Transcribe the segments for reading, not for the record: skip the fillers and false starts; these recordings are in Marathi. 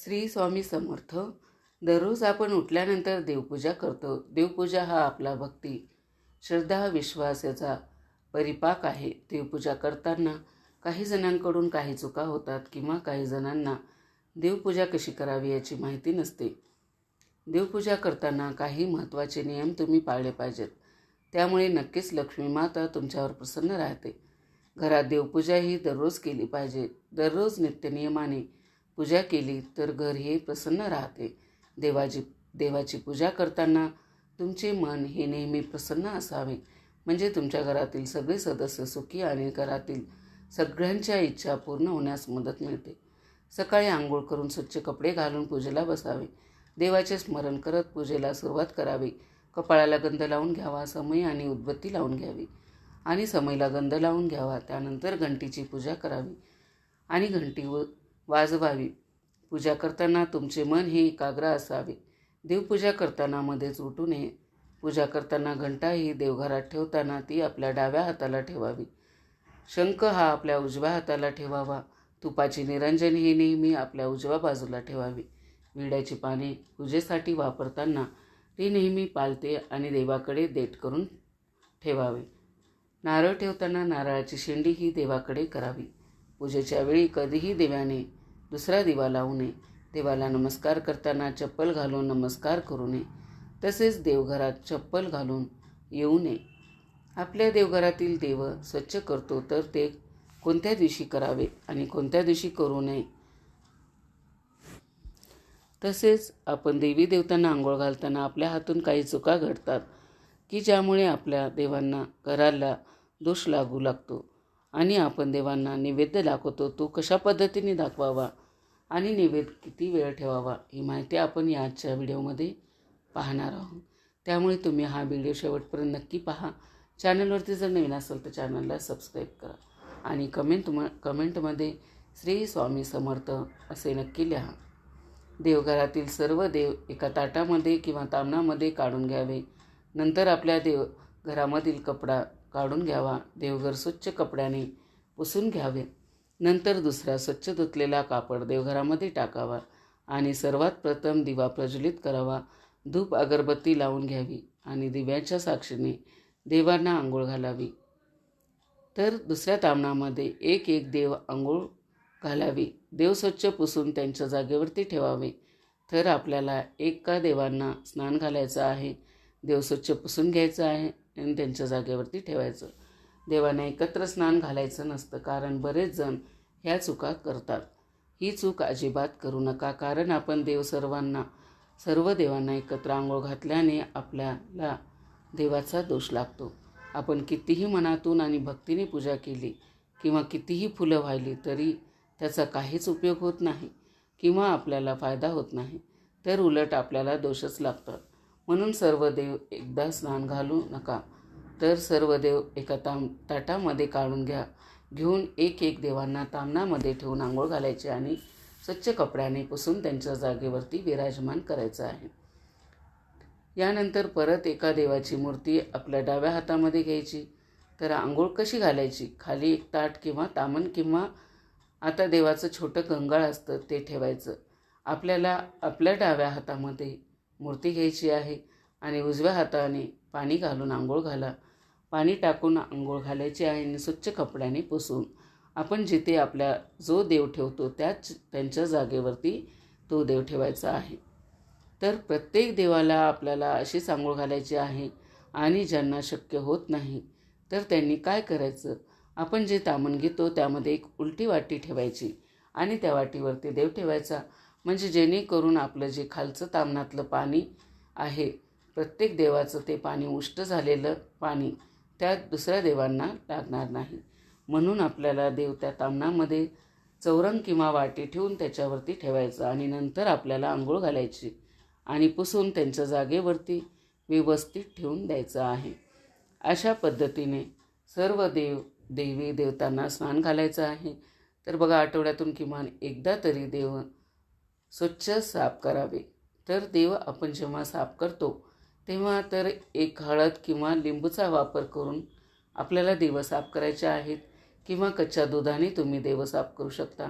श्री स्वामी समर्थ. दररोज आपण उठल्यानंतर देवपूजा करतो. देवपूजा हा आपला भक्ती, श्रद्धा, विश्वास याचा परिपाक आहे. देवपूजा करताना काही जणांकडून काही चुका होतात किंवा काही जणांना देवपूजा कशी करावी याची माहिती नसते. देवपूजा करताना काही महत्त्वाचे नियम तुम्ही पाळले पाहिजेत. त्यामुळे नक्कीच लक्ष्मी माता तुमच्यावर प्रसन्न राहते. घरात देवपूजा ही दररोज केली पाहिजे. दररोज नित्यनियमाने पूजा केली तर घर हे प्रसन्न राहते. देवाची पूजा करताना तुमचे मन हे नेहमी प्रसन्न असावे, म्हणजे तुमच्या घरातील सगळे सदस्य सुखी आणि घरातील सगळ्यांच्या इच्छा पूर्ण होण्यास मदत मिळते. सकाळी आंघोळ करून स्वच्छ कपडे घालून पूजेला बसावे. देवाचे स्मरण करत पूजेला सुरुवात करावी. कपाळाला गंध लावून घ्यावा. समय आणि उदबत्ती लावून घ्यावी आणि समईला गंध लावून घ्यावा. त्यानंतर घंटीची पूजा करावी आणि घंटी वाजवावी. पूजा करताना तुमचे मन हे एकाग्र असावे. देवपूजा करताना मध्येच उठू नये. पूजा करताना घंटा ही देवघरात ठेवताना ती आपल्या डाव्या हाताला ठेवावी. शंख हा आपल्या उजव्या हाताला ठेवावा. तुपाची निरंजन ही नेहमी आपल्या उजव्या बाजूला ठेवावी. विड्याची पाने पूजेसाठी वापरताना ती नेहमी पालते आणि देवाकडे देठ करून ठेवावे. नारळ ठेवताना नारळाची शेंडी ही देवाकडे करावी. पूजेच्या वेळी कधीही देवाने दुसरा दिवा लावू नये. देवाला नमस्कार करताना चप्पल घालून नमस्कार करू नये. तसेच देवघरात चप्पल घालून येऊ नये. आपल्या देवघरातील देव स्वच्छ करतो तर ते कोणत्या दिवशी करावे आणि कोणत्या दिवशी करू नये. तसेच आपण देवी देवतांना आंघोळ घालताना आपल्या हातून काही चुका घडतात की ज्यामुळे आपल्या देवांना घराला दोष लागू लागतो आणि आपण देवांना नैवेद्य दाखवतो. तो कशा पद्धतीने दाखवावा आणि नैवेद्य किती वेळ ठेवावा ही माहिती आपण याच्या व्हिडिओमध्ये पाहणार आहोत. त्यामुळे तुम्ही हा व्हिडिओ शेवटपर्यंत नक्की पहा. चॅनलवरती जर नवीन असेल तर चॅनलला सबस्क्राईब करा आणि कमेंटमध्ये श्री स्वामी समर्थ असे नक्की लिहा. देवघरातील सर्व देव एका ताटामध्ये किंवा तामणामध्ये काढून घ्यावे. नंतर आपल्या घरामधील कपडा काढून घ्यावा. देवघर स्वच्छ कपड्याने पुसून घ्यावे. नंतर दुसरा स्वच्छ धुतलेला कापड देवघरामध्ये टाकावा आणि सर्वात प्रथम दिवा प्रज्वलित करावा. धूप अगरबत्ती लावून घ्यावी आणि दिव्याच्या साक्षीने देवांना आंघोळ घालावी. तर दुसऱ्या तामणामध्ये एक एक देव आंघोळ घालावी. देव स्वच्छ पुसून त्यांच्या जागेवरती ठेवावे. तर आपल्याला एका देवांना स्नान घालायचं आहे. देव स्वच्छ पुसून घ्यायचं आहे आणि त्यांच्या जागेवरती ठेवायचं. देवांना एकत्र स्नान घालायचं नसतं, कारण बरेच जण ह्या चुका करतात. ही चूक अजिबात करू नका, कारण आपण सर्व देवांना एकत्र आंघोळ घातल्याने आपल्याला देवाचा दोष लागतो. आपण कितीही मनातून आणि भक्तीने पूजा केली किंवा कितीही फुलं वाहिली तरी त्याचा काहीच उपयोग होत नाही किंवा आपल्याला फायदा होत नाही, तर उलट आपल्याला दोषच लागतात. म्हणून सर्व देव एकदा स्नान घालू नका, तर सर्व देव एका ताटामध्ये काढून घेऊन एक एक देवांना तामणामध्ये ठेवून आंघोळ घालायचे आणि स्वच्छ कपड्याने पुसून त्यांच्या जागेवरती विराजमान करायचं आहे. यानंतर परत एका देवाची मूर्ती आपल्या डाव्या हातामध्ये घ्यायची. तर आंघोळ कशी घालायची? खाली एक ताट किंवा तामण किंवा आता देवाचं छोटं गंगाळ असतं ते ठेवायचं. आपल्याला आपल्या डाव्या हातामध्ये मूर्ती घ्यायची आहे आणि उजव्या हाताने पाणी घालून आंघोळ घाला. पाणी टाकून आंघोळ घालायची आहे आणि स्वच्छ कपड्याने पुसून आपण जिथे आपल्या जो देव ठेवतो त्यांच्या जागेवरती तो देव ठेवायचा आहे. तर प्रत्येक देवाला आपल्याला अशीच आंघोळ घालायची आहे. आणि ज्यांना शक्य होत नाही तर त्यांनी काय करायचं, आपण जे तामण घेतो त्यामध्ये एक उलटी वाटी ठेवायची आणि त्या वाटीवरती देव ठेवायचा, म्हणजे जेणेकरून आपलं जे खालचं तामणातलं पाणी आहे प्रत्येक देवाचं ते पाणी उष्ट झालेलं पाणी त्या दुसऱ्या देवांना लागणार नाही. म्हणून आपल्याला देव त्या तामणामध्ये चौरंग किंवा वाटी ठेवून त्याच्यावरती ठेवायचं आणि नंतर आपल्याला आंघोळ घालायची आणि पुसून त्यांच्या जागेवरती व्यवस्थित ठेवून द्यायचं आहे. अशा पद्धतीने सर्व देवी देवतांना स्नान घालायचं आहे. तर बघा, आठवड्यातून किमान एकदा तरी देव स्वच्छ साफ करावे. तर देव आपण जेव्हा साफ करतो तेव्हा तर एक हळद किंवा लिंबूचा वापर करून आपल्याला देव साफ करायचे आहेत किंवा कच्च्या दुधाने तुम्ही देव साफ करू शकता.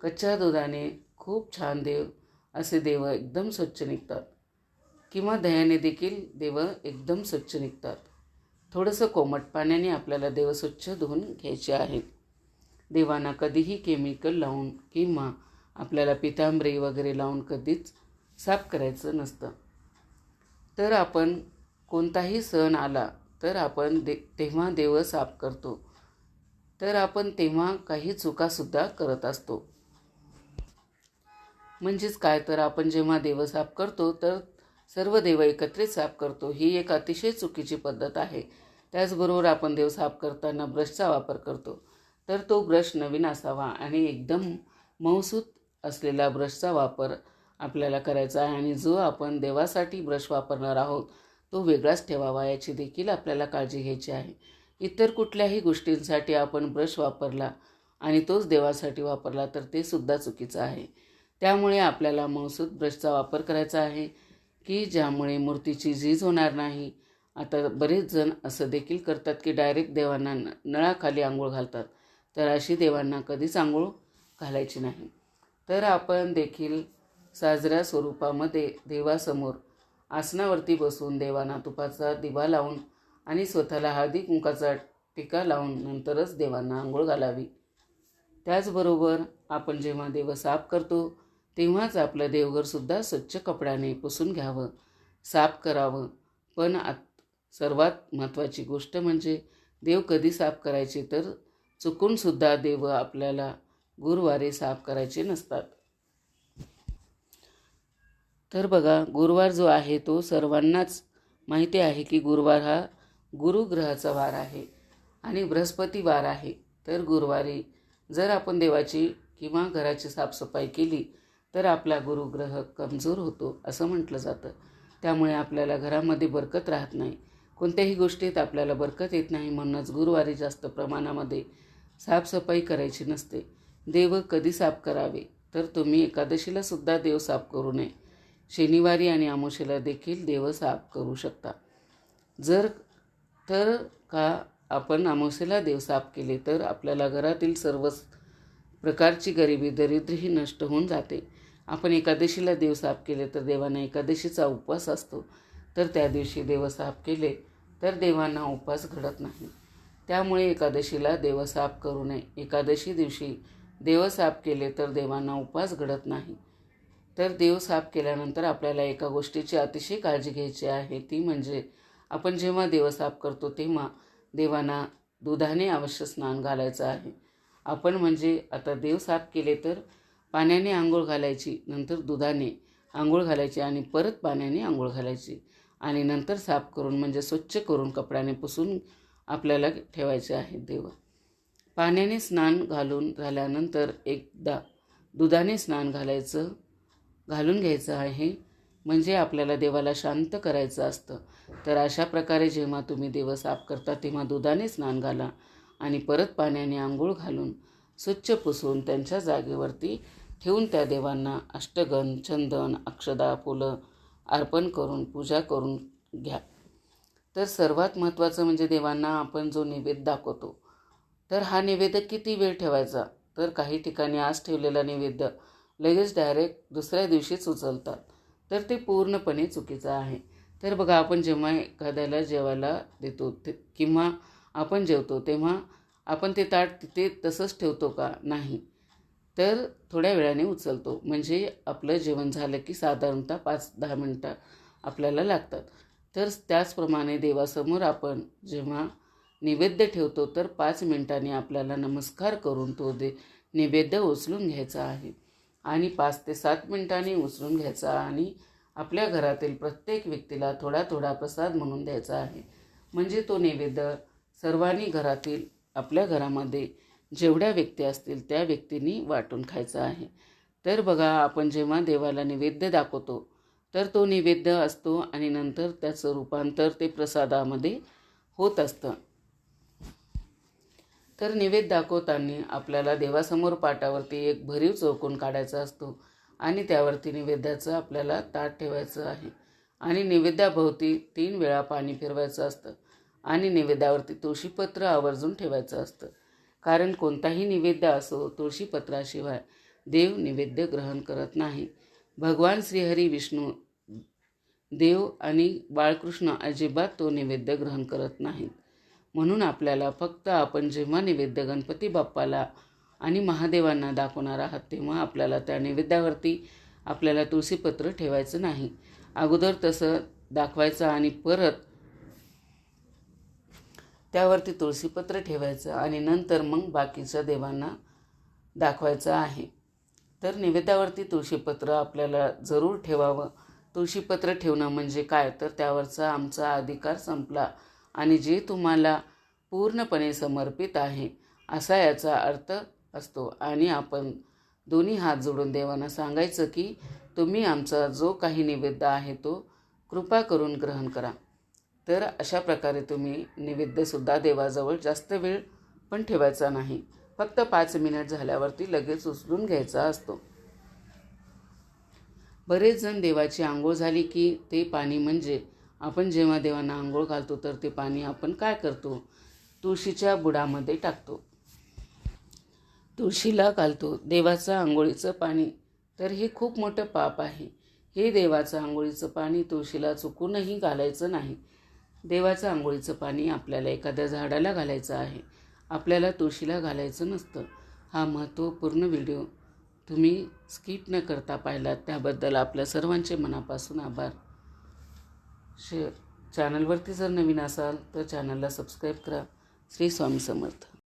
कच्च्या दुधाने खूप छान देव असे देव एकदम स्वच्छ निघतात. किंवा दह्याने देखील देव एकदम स्वच्छ निघतात. थोडंसं कोमट पाण्याने आपल्याला देव स्वच्छ धुवून घ्यायचे आहेत. देवांना कधीही केमिकल लावून किंवा आपल्याला पितांबरी वगैरे लावून कधीच साफ करायचं नसतं. तर आपण कोणताही सण आला तर आपण तेव्हा देव साफ करतो. तर आपण तेव्हा काही चुकासुद्धा करत असतो. म्हणजेच काय, तर आपण जेव्हा देव साफ करतो तर सर्व देव एकत्रित साफ करतो. ही एक अतिशय चुकीची पद्धत आहे. त्याचबरोबर आपण देव साफ करताना ब्रशचा वापर करतो. तर तो ब्रश नवीन असावा आणि एकदम मऊसूत असलेला ब्रशचा वापर आपल्याला करायचा आहे. आणि जो आपण देवासाठी ब्रश वापरणार आहोत तो वेगळाच ठेवावा, याची देखील आपल्याला काळजी घ्यायची आहे. इतर कुठल्याही गोष्टींसाठी आपण ब्रश वापरला आणि तोच देवासाठी वापरला तर ते सुद्धा चुकीचं आहे. त्यामुळे आपल्याला मऊसूत ब्रशचा वापर करायचा आहे की ज्यामुळे मूर्तीची झीज होणार नाही. आता बरेच जण असं देखील करतात की डायरेक्ट देवांना नळाखाली आंघोळ घालतात. तर अशी देवांना कधीच आंघोळ घालायची नाही. तर आपण देखील साजऱ्या स्वरूपामध्ये देवासमोर आसनावरती बसून देवांना तुपाचा दिवा लावून आणि स्वतःला हळदी कुंकाचा टिका लावून नंतरच देवांना आंघोळ घालावी. त्याचबरोबर आपण जेव्हा देव साफ करतो तेव्हाच आपलं देवघरसुद्धा स्वच्छ कपड्याने पुसून घ्यावं, साफ करावं. पण सर्वात महत्त्वाची गोष्ट म्हणजे देव कधी साफ करायचे, तर चुकूनसुद्धा देव आपल्याला गुरुवारी साफ करायचे नसतात. तर बघा, गुरुवार जो आहे तो सर्वांनाच माहिती आहे की गुरुवार हा गुरुग्रहाचा वार आहे आणि बृहस्पती वार आहे. तर गुरुवारी जर आपण देवाची किंवा घराची साफसफाई केली तर आपला गुरुग्रह कमजोर होतो असं म्हटलं जातं. त्यामुळे आपल्याला घरामध्ये बरकत राहत नाही. कोणत्याही गोष्टीत आपल्याला बरकत येत नाही. म्हणूनच गुरुवारी जास्त प्रमाणामध्ये साफसफाई करायची नसते. देव कधी साफ करावे, तर तुम्ही एकादशीला सुद्धा देव साफ करू नये. शनिवारी आणि अमावस्येला देखील देव साफ करू शकता. जर तर का आपण अमावस्येला देव साफ केले तर आपल्याला घरातील सर्वच प्रकारची गरिबी दरिद्रही नष्ट होऊन जाते. आपण एकादशीला देव साफ केले तर देवांना एकादशीचा उपवास असतो. तर त्या दिवशी देव साफ केले तर देवांना उपवास घडत नाही. त्यामुळे एकादशीला देव साफ करू नये. एकादशी दिवशी देव साफ केले तर देवांना उपवास घडत नाही. तर देव साफ केल्यानंतर आपल्याला एका गोष्टीची अतिशय काळजी घ्यायची आहे, ती म्हणजे आपण जेव्हा देव साफ करतो तेव्हा देवांना दुधाने अवश्य स्नान घालायचं आहे. आपण म्हणजे आता देव साफ केले तर पाण्याने आंघोळ घालायची, नंतर दुधाने आंघोळ घालायची आणि परत पाण्याने आंघोळ घालायची आणि नंतर साफ करून म्हणजे स्वच्छ करून कपड्याने पुसून आपल्याला ठेवायचे आहे देव. पाण्याने स्नान घालून झाल्यानंतर एकदा दुधाने स्नान घालून घ्यायचं आहे, म्हणजे आपल्याला देवाला शांत करायचं असतं. तर अशा प्रकारे जेव्हा तुम्ही देव साफ करता तेव्हा दुधाने स्नान घाला आणि परत पाण्याने आंघोळ घालून स्वच्छ पुसून त्यांच्या जागेवरती ठेवून त्या देवांना अष्टगंध, चंदन, अक्षदा, फुलं अर्पण करून पूजा करून घ्या. तर सर्वात महत्त्वाचं म्हणजे देवांना आपण जो नैवेद्य दाखवतो तर हा नैवेद्य किती वेळ ठेवायचा, तर काही ठिकाणी आज ठेवलेला नैवेद्य लगेच डायरेक्ट दुसऱ्या दिवशीच उचलतात. तर ते पूर्णपणे चुकीचं आहे. तर बघा, आपण जेव्हा एखाद्याला जेवायला देतो किंवा आपण जेवतो तेव्हा आपण ते ताट तिथे तसंच ठेवतो का? नाही. तर थोड्या वेळाने उचलतो. म्हणजे आपलं जेवण झालं की साधारणतः 5-10 मिनटं आपल्याला लागतात. तर त्याचप्रमाणे देवासमोर आपण जेव्हा नैवेद्य ठेवतो तर 5 मिनिटांनी आपल्याला नमस्कार करून तो नैवेद्य उचलून घ्यायचा आहे आणि 5 ते 7 मिनिटांनी उचलून घ्यायचा आणि आपल्या घरातील प्रत्येक व्यक्तीला थोडा थोडा प्रसाद म्हणून द्यायचा आहे. म्हणजे तो नैवेद्य सर्वांनी घरातील आपल्या घरामध्ये जेवढ्या व्यक्ती असतील त्या व्यक्तींनी वाटून खायचा आहे. तर बघा, आपण जेव्हा देवाला नैवेद्य दाखवतो तर तो नैवेद्य असतो आणि नंतर त्याचं रूपांतर ते प्रसादामध्ये होत असतं. तर नैवेद्य दाखवताना आपल्याला देवासमोर पाटावरती एक भरीव चौकोन काढायचा असतो आणि त्यावरती नैवेद्याचं आपल्याला ताट ठेवायचं आहे आणि नैवेद्याभोवती 3 वेळा पाणी फिरवायचं असतं आणि नैवेद्यावरती तुळशीपत्र आवर्जून ठेवायचं असतं. कारण कोणताही नैवेद्य असो, तुळशीपत्राशिवाय देव नैवेद्य ग्रहण करत नाही. भगवान श्रीहरी विष्णू देव आणि बाळकृष्ण अजिबात तो नैवेद्य ग्रहण करत नाहीत. म्हणून आपल्याला फक्त आपण जेव्हा नैवेद्य गणपती बाप्पाला आणि महादेवांना दाखवणार आहात तेव्हा आपल्याला त्या नैवेद्यावरती आपल्याला तुळशीपत्र ठेवायचं नाही. अगोदर तसं दाखवायचं आणि परत त्यावरती तुळशीपत्र ठेवायचं आणि नंतर मग बाकीच्या देवांना दाखवायचं आहे. तर नैवेद्यावरती तुळशीपत्र आपल्याला जरूर ठेवावं. तुळशीपत्र ठेवणं म्हणजे काय, तर त्यावरचा आमचा अधिकार संपला आणि जे तुम्हाला पूर्णपणे समर्पित आहे असा याचा अर्थ असतो. आणि आपण दोन्ही हात जोडून देवांना सांगायचं की तुम्ही आमचा जो काही नैवेद्य आहे तो कृपा करून ग्रहण करा. तर अशा प्रकारे तुम्ही नैवेद्यसुद्धा देवाजवळ जास्त वेळ पण ठेवायचा नाही. फक्त 5 मिनिट झाल्यावरती लगेच उचलून घ्यायचा असतो. बरेच जण देवाची आंघोळ झाली की ते पाणी म्हणजे आपण जेव्हा देवांना आंघोळ घालतो तर ते पाणी आपण काय करतो, तुळशीच्या बुडामध्ये टाकतो, तुळशीला घालतो देवाचं आंघोळीचं पाणी. तर हे खूप मोठं पाप आहे. हे देवाचं आंघोळीचं पाणी तुळशीला चुकूनही घालायचं नाही. देवाचं आंघोळीचं पाणी आपल्याला एखाद्या झाडाला घालायचं आहे, आपल्याला तुळशीला घालायचं नसतं. हा महत्त्वपूर्ण व्हिडिओ तुम्ही स्किप न करता पाहिलात त्याबद्दल आपल्या सर्वांचे मनापासून आभार. चॅनलवरती जर नवीन असाल तर चॅनलला सबस्क्राईब करा. श्री स्वामी समर्थ.